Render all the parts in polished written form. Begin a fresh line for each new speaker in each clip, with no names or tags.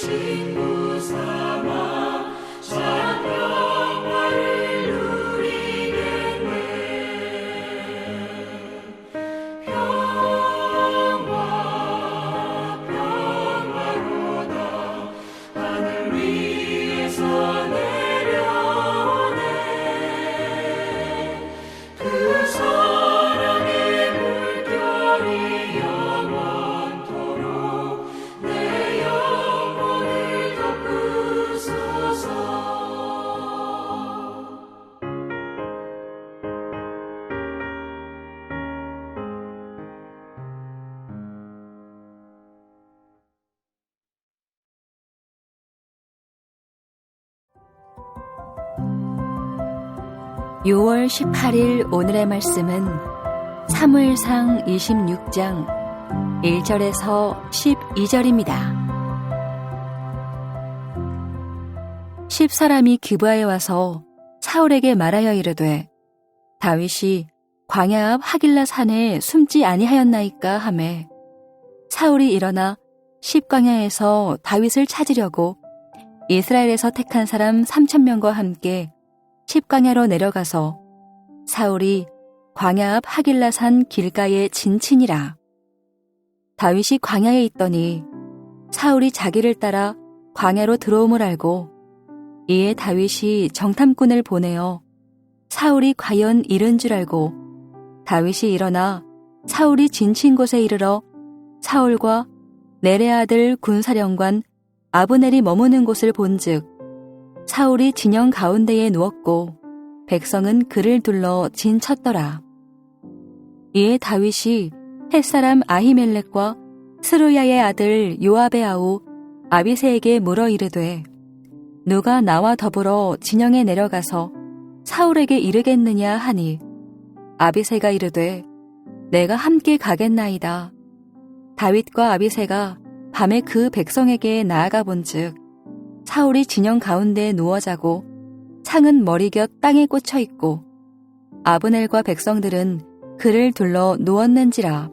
친구 삼아 참 평화를 누리겠네. 평화 평화로다 하늘 위에서 내려오네. 그 사랑의 물결이 영원토록 내 영혼을 덮으소서.
(6월 18일) 오늘의 말씀은 사무엘상 26장 1절에서 12절입니다. 10사람이 기브아에 와서 사울에게 말하여 이르되 다윗이 광야 앞 하길라 산에 숨지 아니하였나이까 하매 사울이 일어나 십광야에서 다윗을 찾으려고 이스라엘에서 택한 사람 3,000명과 함께 십광야로 내려가서 사울이 광야 앞 하길라 산 길가에 진친이라. 다윗이 광야에 있더니 사울이 자기를 따라 광야로 들어옴을 알고 이에 다윗이 정탐꾼을 보내어 사울이 과연 이른 줄 알고 다윗이 일어나 사울이 진친 곳에 이르러 사울과 네레 아들 군사령관 아브넬이 머무는 곳을 본즉 사울이 진영 가운데에 누웠고 백성은 그를 둘러 진쳤더라. 이에 다윗이 햇사람 아히멜렉과 스루야의 아들 요압의 아우 아비새에게 물어 이르되 누가 나와 더불어 진영에 내려가서 사울에게 이르겠느냐 하니 아비새가 이르되 내가 함께 가겠나이다. 다윗과 아비새가 밤에 그 백성에게 나아가 본즉 사울이 진영 가운데에 누워 자고 창은 머리 곁 땅에 꽂혀 있고 아브넬과 백성들은 그를 둘러 누웠는지라.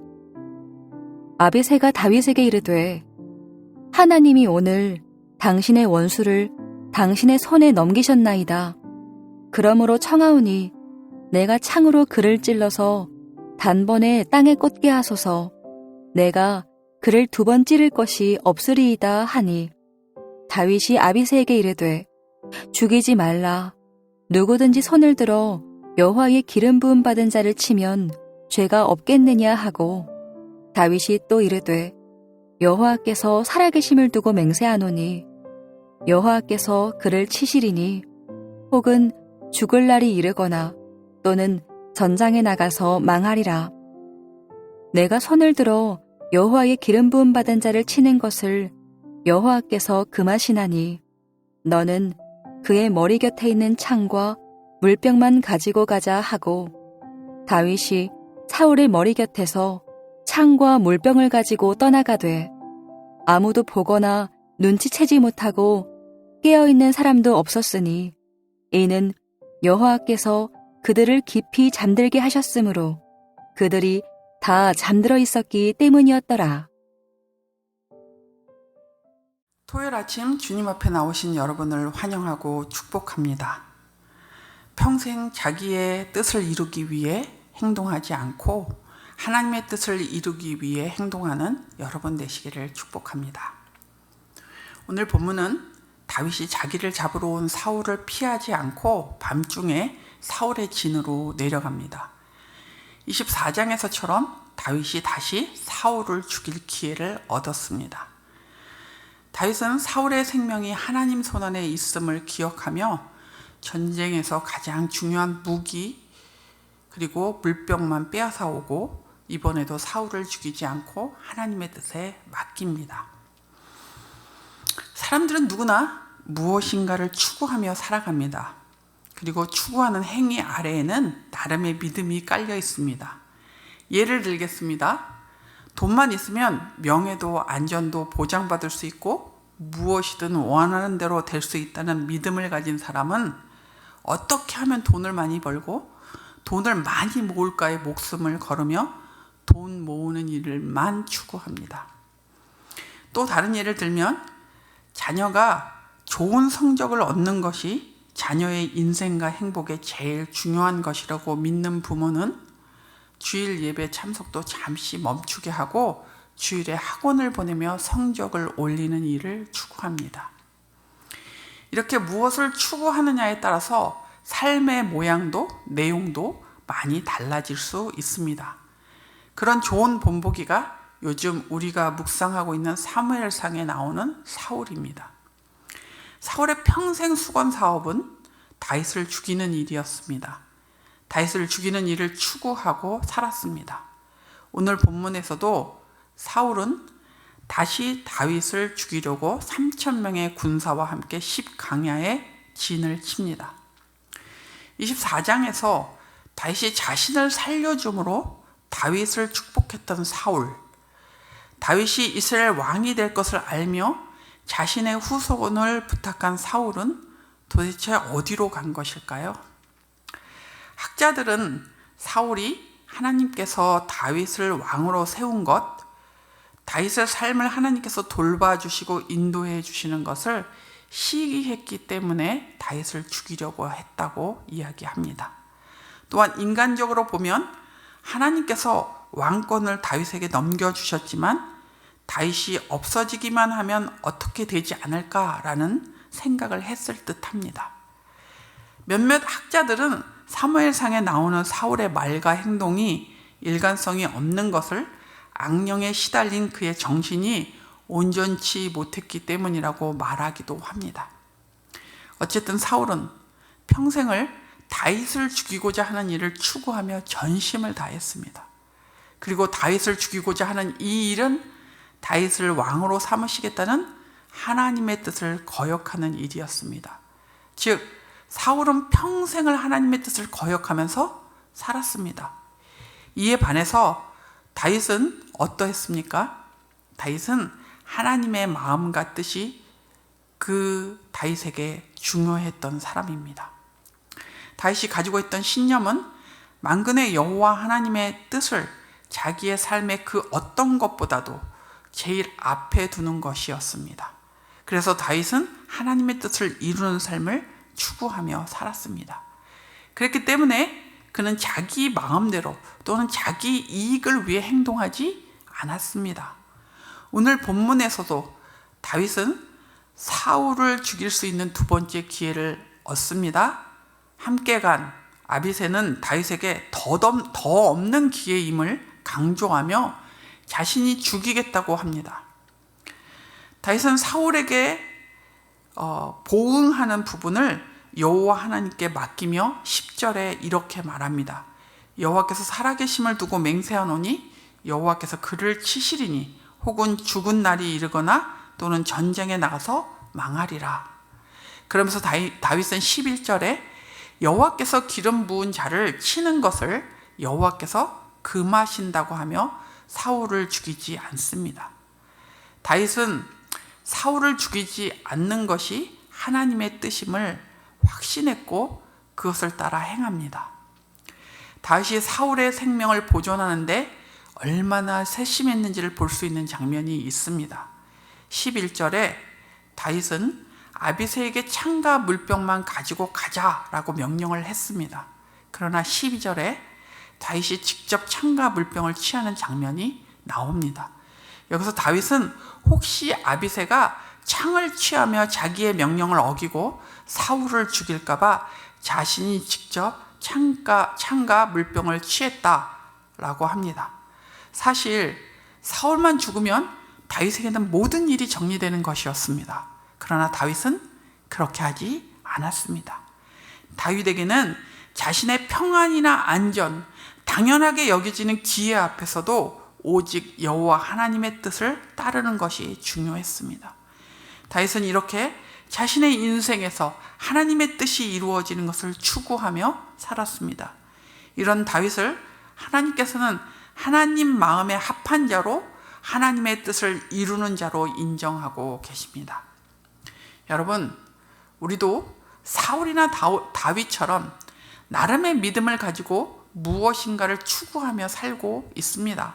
아비새가 다윗에게 이르되 하나님이 오늘 당신의 원수를 당신의 손에 넘기셨나이다. 그러므로 청하오니 내가 창으로 그를 찔러서 단번에 땅에 꽂게 하소서. 내가 그를 2번 찌를 것이 없으리이다 하니 다윗이 아비새에게 이르되 죽이지 말라. 누구든지 손을 들어 여호와의 기름 부음 받은 자를 치면 죄가 없겠느냐 하고 다윗이 또 이르되 여호와께서 살아계심을 두고 맹세하노니 여호와께서 그를 치시리니 혹은 죽을 날이 이르거나 또는 전장에 나가서 망하리라. 내가 손을 들어 여호와의 기름 부음 받은 자를 치는 것을 여호와께서 금하시나니 너는 그의 머리 곁에 있는 창과 물병만 가지고 가자 하고 다윗이 사울의 머리 곁에서 창과 물병을 가지고 떠나가되 아무도 보거나 눈치채지 못하고 깨어있는 사람도 없었으니 이는 여호와께서 그들을 깊이 잠들게 하셨으므로 그들이 다 잠들어 있었기 때문이었더라.
토요일 아침 주님 앞에 나오신 여러분을 환영하고 축복합니다. 평생 자기의 뜻을 이루기 위해 행동하지 않고 하나님의 뜻을 이루기 위해 행동하는 여러분 되시기를 축복합니다. 오늘 본문은 다윗이 자기를 잡으러 온 사울을 피하지 않고 밤중에 사울의 진으로 내려갑니다. 24장에서처럼 다윗이 다시 사울을 죽일 기회를 얻었습니다. 다윗은 사울의 생명이 하나님 손안에 있음을 기억하며 전쟁에서 가장 중요한 무기 그리고 물병만 빼앗아 오고 이번에도 사울을 죽이지 않고 하나님의 뜻에 맡깁니다. 사람들은 누구나 무엇인가를 추구하며 살아갑니다. 그리고 추구하는 행위 아래에는 나름의 믿음이 깔려 있습니다. 예를 들겠습니다. 돈만 있으면 명예도 안전도 보장받을 수 있고 무엇이든 원하는 대로 될 수 있다는 믿음을 가진 사람은 어떻게 하면 돈을 많이 벌고 돈을 많이 모을까에 목숨을 걸으며 돈 모으는 일을만 추구합니다. 또 다른 예를 들면 자녀가 좋은 성적을 얻는 것이 자녀의 인생과 행복에 제일 중요한 것이라고 믿는 부모는 주일 예배 참석도 잠시 멈추게 하고 주일에 학원을 보내며 성적을 올리는 일을 추구합니다. 이렇게 무엇을 추구하느냐에 따라서 삶의 모양도 내용도 많이 달라질 수 있습니다. 그런 좋은 본보기가 요즘 우리가 묵상하고 있는 사무엘상에 나오는 사울입니다. 사울의 평생 수건 사업은 다윗을 죽이는 일이었습니다. 다윗을 죽이는 일을 추구하고 살았습니다. 오늘 본문에서도 사울은 다시 다윗을 죽이려고 3,000명의 군사와 함께 10강야에 진을 칩니다. 24장에서 다윗이 자신을 살려줌으로 다윗을 축복했던 사울, 다윗이 이스라엘 왕이 될 것을 알며 자신의 후손을 부탁한 사울은 도대체 어디로 간 것일까요? 학자들은 사울이 하나님께서 다윗을 왕으로 세운 것, 다윗의 삶을 하나님께서 돌봐주시고 인도해 주시는 것을 시기했기 때문에 다윗을 죽이려고 했다고 이야기합니다. 또한 인간적으로 보면 하나님께서 왕권을 다윗에게 넘겨주셨지만 다윗이 없어지기만 하면 어떻게 되지 않을까라는 생각을 했을 듯합니다. 몇몇 학자들은 사무엘상에 나오는 사울의 말과 행동이 일관성이 없는 것을 악령에 시달린 그의 정신이 온전치 못했기 때문이라고 말하기도 합니다. 어쨌든 사울은 평생을 다윗을 죽이고자 하는 일을 추구하며 전심을 다했습니다. 그리고 다윗을 죽이고자 하는 이 일은 다윗을 왕으로 삼으시겠다는 하나님의 뜻을 거역하는 일이었습니다. 즉 사울은 평생을 하나님의 뜻을 거역하면서 살았습니다. 이에 반해서 다윗은 어떠했습니까? 다윗은 하나님의 마음과 뜻이 그 다윗에게 중요했던 사람입니다. 다윗이 가지고 있던 신념은 만군의 여호와 하나님의 뜻을 자기의 삶의 그 어떤 것보다도 제일 앞에 두는 것이었습니다. 그래서 다윗은 하나님의 뜻을 이루는 삶을 추구하며 살았습니다. 그렇기 때문에 그는 자기 마음대로 또는 자기 이익을 위해 행동하지 않았습니다. 오늘 본문에서도 다윗은 사울을 죽일 수 있는 두 번째 기회를 얻습니다. 함께 간 아비새는 다윗에게 더 없는 기회임을 강조하며 자신이 죽이겠다고 합니다. 다윗은 사울에게 보응하는 부분을 여호와 하나님께 맡기며 10절에 이렇게 말합니다. 여호와께서 살아계심을 두고 맹세하노니 여호와께서 그를 치시리니 혹은 죽은 날이 이르거나 또는 전쟁에 나가서 망하리라. 그러면서 다윗은 11절에 여호와께서 기름 부은 자를 치는 것을 여호와께서 금하신다고 하며 사울을 죽이지 않습니다. 다윗은 사울을 죽이지 않는 것이 하나님의 뜻임을 확신했고 그것을 따라 행합니다. 다윗이 사울의 생명을 보존하는데 얼마나 세심했는지를 볼 수 있는 장면이 있습니다. 11절에 다윗은 아비새에게 창과 물병만 가지고 가자라고 명령을 했습니다. 그러나 12절에 다윗이 직접 창과 물병을 취하는 장면이 나옵니다. 여기서 다윗은 혹시 아비새가 창을 취하며 자기의 명령을 어기고 사울을 죽일까 봐 자신이 직접 창과 물병을 취했다라고 합니다. 사실 사울만 죽으면 다윗에게는 모든 일이 정리되는 것이었습니다. 그러나 다윗은 그렇게 하지 않았습니다. 다윗에게는 자신의 평안이나 안전, 당연하게 여겨지는 기회 앞에서도 오직 여호와 하나님의 뜻을 따르는 것이 중요했습니다. 다윗은 이렇게 자신의 인생에서 하나님의 뜻이 이루어지는 것을 추구하며 살았습니다. 이런 다윗을 하나님께서는 하나님 마음에 합한 자로 하나님의 뜻을 이루는 자로 인정하고 계십니다. 여러분, 우리도 사울이나 다윗처럼 나름의 믿음을 가지고 무엇인가를 추구하며 살고 있습니다.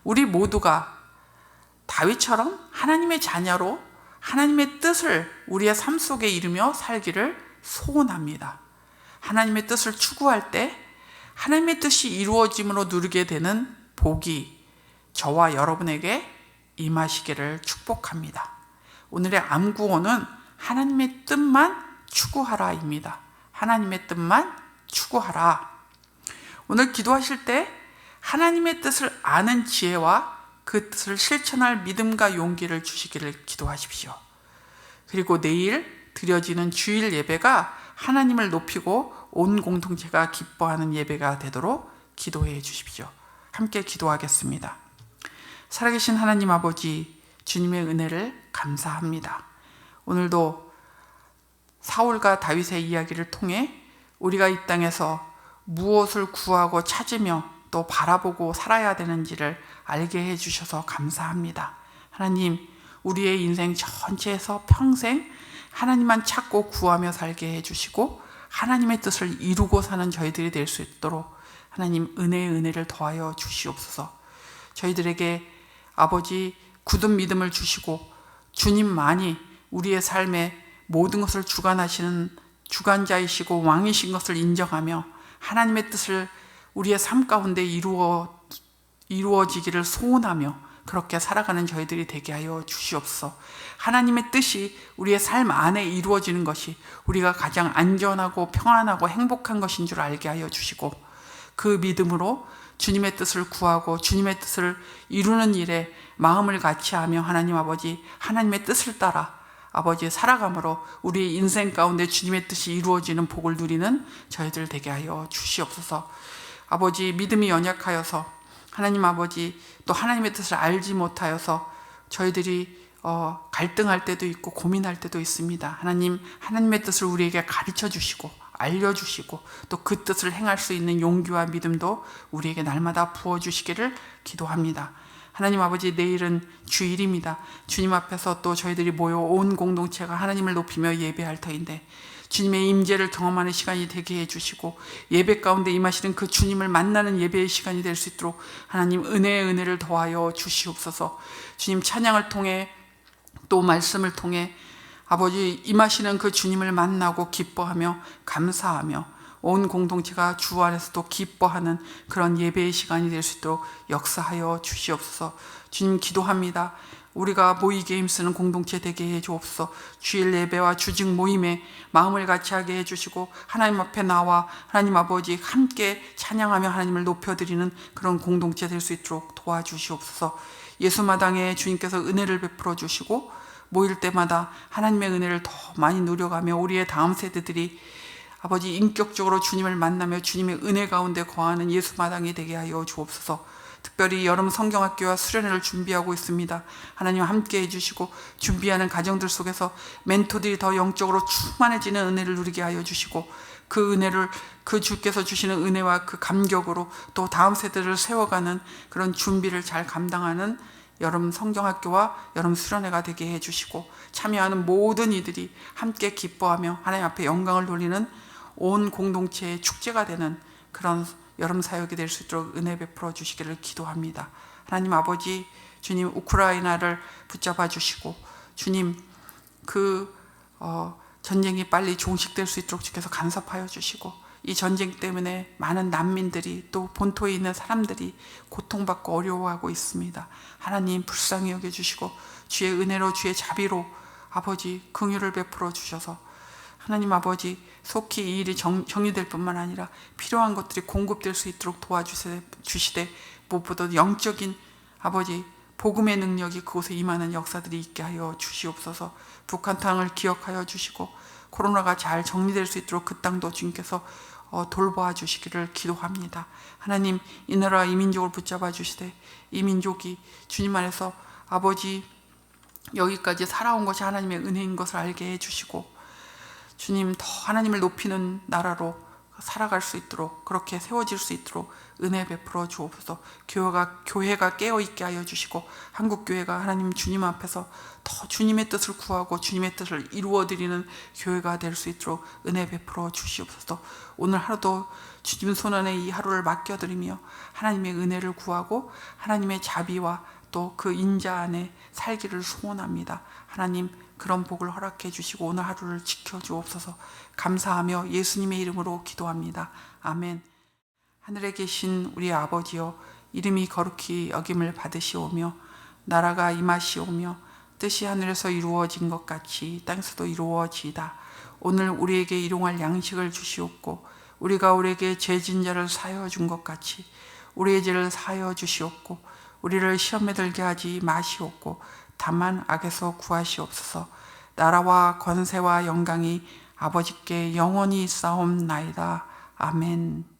우리 모두가 다윗처럼 하나님의 자녀로 하나님의 뜻을 우리의 삶 속에 이루며 살기를 소원합니다. 하나님의 뜻을 추구할 때 하나님의 뜻이 이루어짐으로 누리게 되는 복이 저와 여러분에게 임하시기를 축복합니다. 오늘의 암구호는 하나님의 뜻만 추구하라입니다. 하나님의 뜻만 추구하라. 오늘 기도하실 때 하나님의 뜻을 아는 지혜와 그 뜻을 실천할 믿음과 용기를 주시기를 기도하십시오. 그리고 내일 드려지는 주일 예배가 하나님을 높이고 온 공동체가 기뻐하는 예배가 되도록 기도해 주십시오. 함께 기도하겠습니다. 살아계신 하나님 아버지, 주님의 은혜를 감사합니다. 오늘도 사울과 다윗의 이야기를 통해 우리가 이 땅에서 무엇을 구하고 찾으며 또 바라보고 살아야 되는지를 알게 해주셔서 감사합니다. 하나님, 우리의 인생 전체에서 평생 하나님만 찾고 구하며 살게 해주시고 하나님의 뜻을 이루고 사는 저희들이 될 수 있도록 하나님 은혜의 은혜를 더하여 주시옵소서. 저희들에게 아버지 굳은 믿음을 주시고 주님만이 우리의 삶에 모든 것을 주관하시는 주관자이시고 왕이신 것을 인정하며 하나님의 뜻을 우리의 삶 가운데 이루어지기를 소원하며 그렇게 살아가는 저희들이 되게 하여 주시옵소서. 하나님의 뜻이 우리의 삶 안에 이루어지는 것이 우리가 가장 안전하고 평안하고 행복한 것인 줄 알게 하여 주시고 그 믿음으로 주님의 뜻을 구하고 주님의 뜻을 이루는 일에 마음을 같이하며 하나님 아버지 하나님의 뜻을 따라 아버지 살아감으로 우리 인생 가운데 주님의 뜻이 이루어지는 복을 누리는 저희들 되게 하여 주시옵소서. 아버지 믿음이 연약하여서 하나님 아버지 또 하나님의 뜻을 알지 못하여서 저희들이 갈등할 때도 있고 고민할 때도 있습니다. 하나님, 하나님의 뜻을 우리에게 가르쳐 주시고 알려주시고 또 그 뜻을 행할 수 있는 용기와 믿음도 우리에게 날마다 부어주시기를 기도합니다. 하나님 아버지, 내일은 주일입니다. 주님 앞에서 또 저희들이 모여 온 공동체가 하나님을 높이며 예배할 터인데 주님의 임재를 경험하는 시간이 되게 해주시고 예배 가운데 임하시는 그 주님을 만나는 예배의 시간이 될 수 있도록 하나님 은혜의 은혜를 더하여 주시옵소서. 주님 찬양을 통해 또 말씀을 통해 아버지 임하시는 그 주님을 만나고 기뻐하며 감사하며 온 공동체가 주 안에서도 기뻐하는 그런 예배의 시간이 될 수 있도록 역사하여 주시옵소서. 주님 기도합니다. 우리가 모이게 힘쓰는 공동체 되게 해주옵소서. 주일 예배와 주직 모임에 마음을 같이 하게 해주시고 하나님 앞에 나와 하나님 아버지 함께 찬양하며 하나님을 높여드리는 그런 공동체 될 수 있도록 도와주시옵소서. 예수마당에 주님께서 은혜를 베풀어 주시고 모일 때마다 하나님의 은혜를 더 많이 누려가며 우리의 다음 세대들이 아버지 인격적으로 주님을 만나며 주님의 은혜 가운데 거하는 예수마당이 되게 하여 주옵소서. 특별히 여름 성경학교와 수련회를 준비하고 있습니다. 하나님 함께 해주시고 준비하는 가정들 속에서 멘토들이 더 영적으로 충만해지는 은혜를 누리게 하여 주시고 그 은혜를 그 주께서 주시는 은혜와 그 감격으로 또 다음 세대를 세워가는 그런 준비를 잘 감당하는 여름 성경학교와 여름 수련회가 되게 해주시고 참여하는 모든 이들이 함께 기뻐하며 하나님 앞에 영광을 돌리는 온 공동체의 축제가 되는 그런 여름 사역이 될 수 있도록 은혜 베풀어 주시기를 기도합니다. 하나님 아버지, 주님 우크라이나를 붙잡아 주시고 주님 그 전쟁이 빨리 종식될 수 있도록 주께서 간섭하여 주시고 이 전쟁 때문에 많은 난민들이 또 본토에 있는 사람들이 고통받고 어려워하고 있습니다. 하나님 불쌍히 여겨주시고 주의 은혜로 주의 자비로 아버지 긍휼을 베풀어 주셔서 하나님 아버지 속히 이 일이 정리될 뿐만 아니라 필요한 것들이 공급될 수 있도록 도와주시되 무엇보다 영적인 아버지 복음의 능력이 그곳에 임하는 역사들이 있게 하여 주시옵소서. 북한 땅을 기억하여 주시고 코로나가 잘 정리될 수 있도록 그 땅도 주님께서 돌보아 주시기를 기도합니다. 하나님 이 나라 이 민족을 붙잡아 주시되 이 민족이 주님 안에서 아버지 여기까지 살아온 것이 하나님의 은혜인 것을 알게 해주시고 주님 더 하나님을 높이는 나라로 살아갈 수 있도록 그렇게 세워질 수 있도록 은혜 베풀어 주옵소서. 교회가 깨어있게 하여 주시고 한국교회가 하나님 주님 앞에서 더 주님의 뜻을 구하고 주님의 뜻을 이루어드리는 교회가 될 수 있도록 은혜 베풀어 주시옵소서. 오늘 하루도 주님 손안에 이 하루를 맡겨드리며 하나님의 은혜를 구하고 하나님의 자비와 또 그 인자 안에 살기를 소원합니다. 하나님 그런 복을 허락해 주시고 오늘 하루를 지켜주옵소서. 감사하며 예수님의 이름으로 기도합니다. 아멘. 하늘에 계신 우리 아버지여, 이름이 거룩히 여김을 받으시오며 나라가 임하시오며 뜻이 하늘에서 이루어진 것 같이 땅에서도 이루어지이다. 오늘 우리에게 일용할 양식을 주시옵고 우리가 우리에게 죄진 자를 사하여 준 것 같이 우리의 죄를 사하여 주시옵고 우리를 시험에 들게 하지 마시옵고 다만 악에서 구하시옵소서. 나라와 권세와 영광이 아버지께 영원히 있사옵나이다. 아멘.